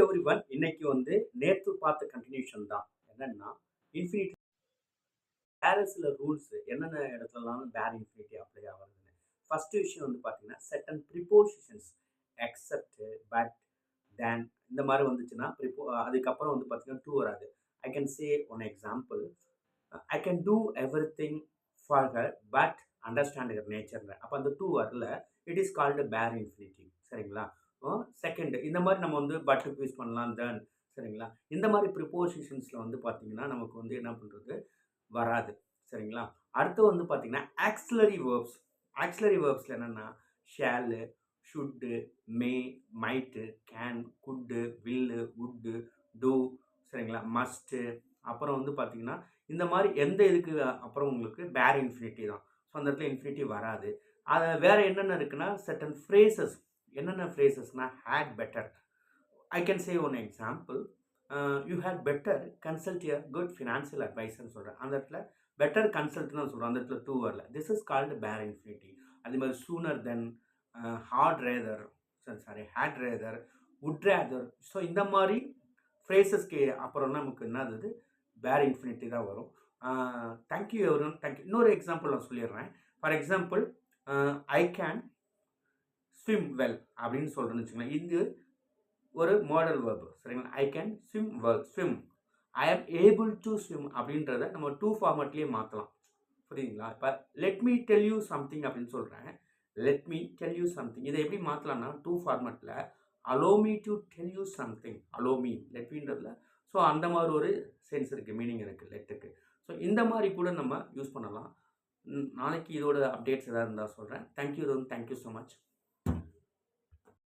Everyone இன்னைக்கு வந்து நேத்து பார்த்த கண்டினியூஷன் தான். என்னன்னா, இன்ஃபினிட்டி வேற சில ரூல்ஸ் என்னென்ன இடத்துலலாம் வேர் இன்ஃபினிட்டி அப்ளை ஆகுதுன்னு. ஃபர்ஸ்ட் விஷயம் வந்து பார்த்தீங்கன்னா, certain prepositions except, but, then இந்த மாரி வந்துச்சுன்னா, அதுக்கப்புறம் வந்து பார்த்தீங்கன்னா, டூ வராது. I can say one example. I can do everything for her, but understand her நேச்சர்ங்க. அப்ப அந்த டூ வரல. It is called bare infinity. சரிங்களா? செகண்ட் இந்த மாரி நம்ம வந்து பட்க்கு யூஸ் பண்ணலாம். தென் சரிங்களா? இந்த மாரி ப்ரிபோசிஷன்ஸ்ல வந்து பார்த்தீங்கன்னா, நமக்கு வந்து என்ன பண்றது? வராது. சரிங்களா? அடுத்து வந்து பார்த்தீங்கன்னா, ஆக்ஸிலரி வெர்ப்ஸ். ஆக்ஸிலரி வெர்ப்ஸ்ல என்னன்னா, shall, should, may, might, can, could, will, would, do, சரிங்களா? மஸ்ட். அப்புறம் வந்து பார்த்தீங்கன்னா, இந்த மாரி எந்த இதுக்கு அப்புறம் உங்களுக்கு பேர் இன்ஃபினிட்டி தான். ஸோ அந்த இடத்துல இன்ஃபினிட்டி வராது. வேற என்னென்ன இருக்குன்னா, செர்டன் ஃப்ரேசஸ். என்னென்ன ஃப்ரேசஸ்னா, had better. I can say one example. You had better consult your good financial அட்வைசர்னு சொல்கிறேன். அந்த இடத்துல பெட்டர் கன்சல்ட்னு தான் சொல்கிறோம். அந்த இடத்துல டூ வரல. This is called bare infinitive. அதே மாதிரி sooner than, had rather, sorry had rather, would rather. So இந்த மாதிரி ஃப்ரேசஸ்க்கு அப்புறம் நமக்கு என்னது பேர் இன்ஃபினிட்டி தான் வரும். Thank you everyone. தேங்க்யூ. இன்னொரு எக்ஸாம்பிள் நான் சொல்லிடுறேன். For example, I can swim well அப்படின்னு சொல்கிறேன்னு வச்சுக்கோங்களேன். இது ஒரு மாடல் வேர்ப். சரிங்களா? I can swim well. Swim, I am able to swim அப்படின்றத நம்ம டூ ஃபார்மேட்லேயே மாற்றலாம். புரியுதுங்களா? இப்போ let me tell you something அப்படின்னு சொல்கிறேன். Let me tell you something இதை எப்படி மாற்றலாம்னா, டூ ஃபார்மேட்டில் allow me to tell you something. Allow me let மீன்றதுல ஸோ அந்த மாதிரி ஒரு சென்ஸ் இருக்குது, மீனிங் இருக்குது லெட்டுக்கு. ஸோ இந்த மாதிரி கூட நம்ம யூஸ் பண்ணலாம். நாளைக்கு இதோட அப்டேட்ஸ் எதாவது இருந்தால் சொல்கிறேன். Thank you so much.